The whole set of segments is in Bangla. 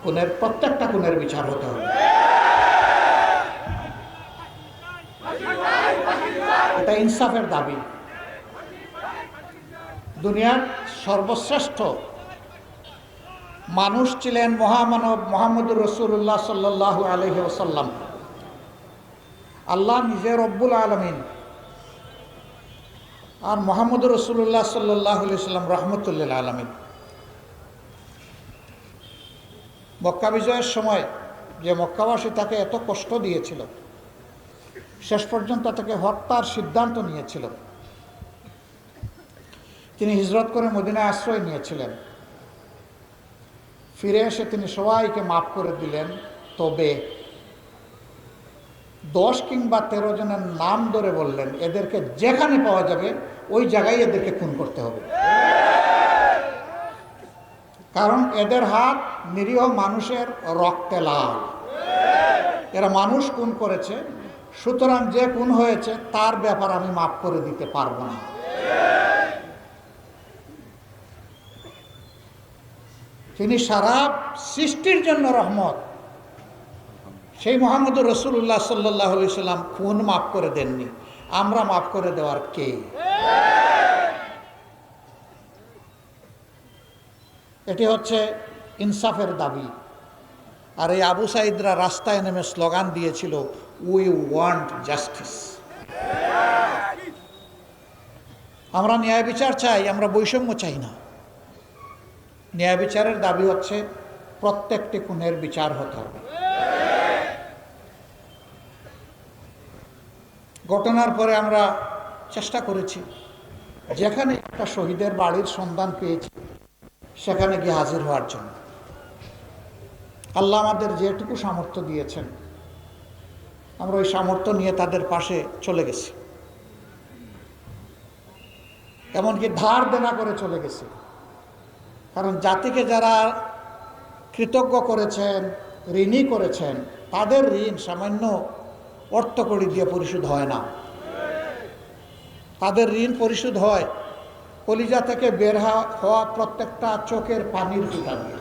খুনের প্রত্যেকটা খুনের বিচার হতে হবে। এটা ইনসাফের দাবি। দুনিয়ার সর্বশ্রেষ্ঠ মানুষ ছিলেন মহামানব মুহাম্মদুর রাসূলুল্লাহ সাল্লাল্লাহু আলাইহি ওয়াসাল্লাম। আল্লাহ নিজে রব্বুল আলামিন, আর মুহাম্মদুর রাসূলুল্লাহ সাল্লাল্লাহু আলাইহি ওয়াসাল্লাম রাহমাতুল লিল আলামিন। মক্কা বিজয়ের সময় যে মক্কাবাসী তাকে এত কষ্ট দিয়েছিল, শেষ পর্যন্ত তাকে হত্যার সিদ্ধান্ত নিয়েছিল। তিনি হিজরত করে মদিনায় আশ্রয় নিয়েছিলেন। ফিরে এসে তিনি সবাইকে মাফ করে দিলেন, তবে 10 কিংবা 13 জনের নাম ধরে বললেন, এদেরকে যেখানে পাওয়া যাবে ওই জায়গায় এদেরকে খুন করতে হবে, কারণ এদের হাত নিরীহ মানুষের রক্তে লাল। এরা মানুষ খুন করেছে, সুতরাং যে খুন হয়েছে তার ব্যাপার আমি মাফ করে দিতে পারবো না। তিনি সারা সৃষ্টির জন্য রহমত। সেই মুহাম্মদুর রাসূলুল্লাহ সাল্লাল্লাহু আলাইহি সাল্লাম খুন মাফ করে দেননি, আমরা মাফ করে দেওয়ার কে? এটি হচ্ছে ইনসাফের দাবি। আর এই আবু সাইদরা রাস্তায় নেমে স্লোগান দিয়েছিল, উই ওয়ান্ট জাস্টিস। আমরা ন্যায় বিচার চাই, আমরা বৈষম্য চাই না। ন্যায় বিচারের দাবি হচ্ছে প্রত্যেকটি খুনের বিচার হতে হবে। ঘটনার পরে আমরা চেষ্টা করেছি, যেখানে একটা শহীদের বাড়ির সন্ধান পেয়েছি সেখানে গিয়ে হাজির হওয়ার জন্য। আল্লাহ আমাদের যেটুকু সামর্থ্য দিয়েছেন, আমরা ওই সামর্থ্য নিয়ে তাদের পাশে চলে গেছি। এমনকি ধার দেনা করে চলে গেছি, কারণ জাতিকে যারা কৃতজ্ঞ করেছেন, ঋণী করেছেন, তাদের ঋণ সামান্য অর্থকড়ি দিয়ে পরিশোধ হয় না। তাদের ঋণ পরিশোধ হয় কলিজা থেকে বের হওয়া প্রত্যেকটা চোখের পানির ফোঁটা দিয়ে।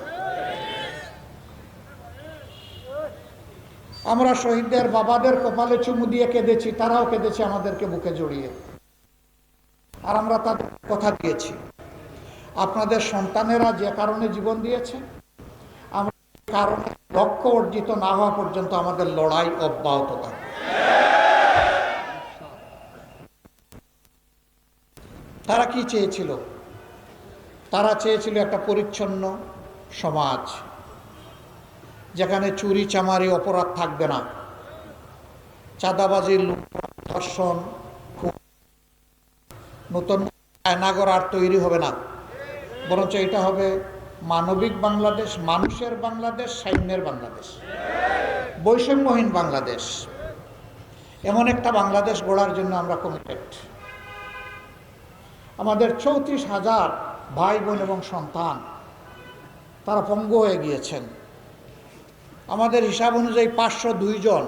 আমরা শহীদদের বাবাদের কপালে চুমু দিয়ে কেঁদেছি, তারাও কেঁদেছে আমাদেরকে বুকে জড়িয়ে। আর আমরা তাদের কথা দিয়েছি, আপনাদের সন্তানেরা যে কারণে জীবন দিয়েছে, আমরা কারণে লক্ষ্য অর্জিত না হওয়া পর্যন্ত আমাদের লড়াই অব্যাহত থাকবে। তারা কি চেয়েছিল? তারা চেয়েছিল একটা পরিচ্ছন্ন সমাজ, যেখানে চুরি চামারি অপরাধ থাকবে না, চাঁদাবাজি, ধর্ষণ, নতুন আয়নাগর আর তৈরি হবে না, বরঞ্চ এটা হবে মানবিক বাংলাদেশ, মানুষের বাংলাদেশ, সাম্যের বাংলাদেশ, বৈষম্যহীন বাংলাদেশ। এমন একটা বাংলাদেশ গড়ার জন্য আমরা কমিটেড। আমাদের 34,000 ভাই বোন এবং সন্তান তারা পঙ্গু হয়ে গিয়েছেন। আমাদের হিসাব অনুযায়ী 502 জন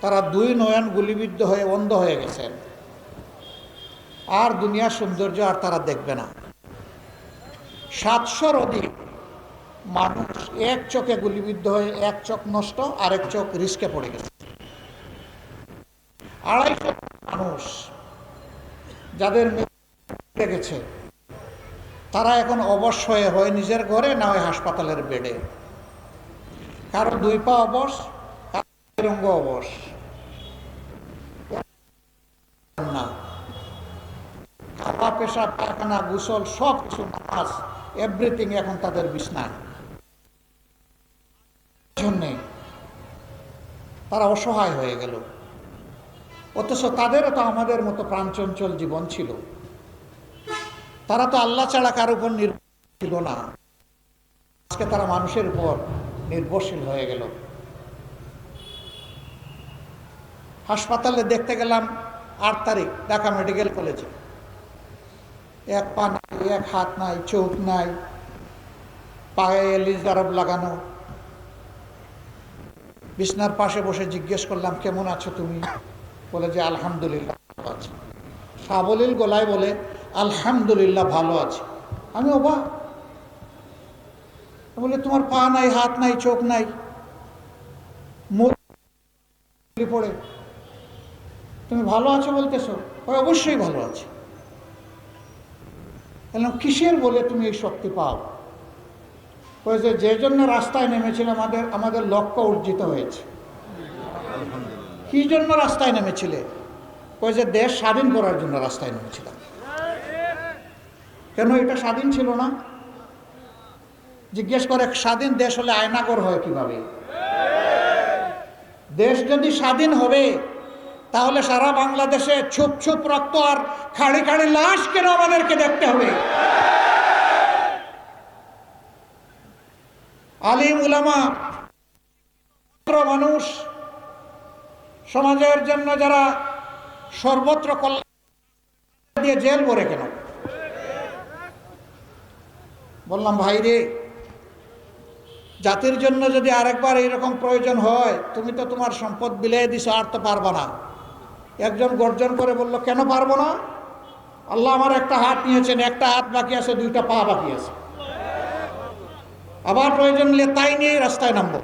তারা 2 নয়ন গুলিবিদ্ধ হয়ে অন্ধ হয়ে গেছেন। আর দুনিয়ার সৌন্দর্য আর তারা দেখবে না। 700-র অধিক মানুষ এক চোখে গুলিবিদ্ধ হয়ে এক চোখ নষ্ট, আরেক চোখ রিস্কে পড়ে গেছে। 250 মানুষ যাদের মেরে গেছে, তারা এখন অবশ হয়ে হয় নিজের ঘরে, না হয় হাসপাতালের বেডে। কারো 2 পা অবশ, কারো অঙ্গ অবশ না। খাওয়া, পেশাব, পায়খানা, গোসল, সব কিছু, নামাজ, এভরিথিং এখন তাদের বিছনায়। জন্যে তারা অসহায় হয়ে গেল। অথচ তাদেরও তো আমাদের মতো প্রাণচঞ্চল জীবন ছিল। তারা তো আল্লাহ ছাড়া কার উপর নির্ভরশীল ছিল না। আজকে তারা মানুষের উপর নির্ভরশীল হয়ে গেল। হাসপাতালে দেখতে গেলাম 8 তারিখ ঢাকা মেডিকেল কলেজে। এক পা নাই, এক হাত নাই, চোখ নাই, পায়ে লিজারব লাগানো। বিছনার পাশে বসে জিজ্ঞেস করলাম, কেমন আছো তুমি? বলে যে আলহামদুলিল্লাহ ভালো আছি। সাবলীল গলায় বলে আলহামদুলিল্লাহ ভালো আছি। আমি অবাক, বলে তোমার পা নাই, হাত নাই, চোখ নাই, মুখ পড়ে, তুমি ভালো আছো বলতেছো? ওই অবশ্যই ভালো আছে। বললাম কিসের বলে তুমি এই শক্তি পাও? ওই যে জন্য রাস্তায় নেমেছিলাম, আমাদের লক্ষ্য অর্জিত হয়েছে। কি জন্য রাস্তায় নেমেছিলে? ওই যে দেশ স্বাধীন করার জন্য রাস্তায় নেমেছিলাম। কেন এটা স্বাধীন ছিল না? জিজ্ঞেস করে, স্বাধীন দেশ হলে আয়নাগর হয় কিভাবে? দেশ যদি স্বাধীন হবে তাহলে সারা বাংলাদেশে ছুপ ছুপ রক্ত আর খাড়ি খাড়ি লাশ কেন আমাদেরকে দেখতে হবে? আলিম উলামা মানুষ সমাজের জন্য যারা সর্বত্র কল্যাণ দিয়ে জেল ভরে কেন? বললাম ভাই রে, জাতির জন্য যদি আরেকবার এইরকম প্রয়োজন হয়, তুমি তো তোমার সম্পদ বিলিয়ে দিছো, আর তো পারবা না। একজন গর্জন করে বলল, কেন পারবো না? আল্লাহ আমার একটা হাত নিয়েছেন, একটা হাত বাকি আছে, দুইটা পা বাকি আছে। আবার প্রয়োজন নিলে তাই নিয়েই রাস্তায় নামবো।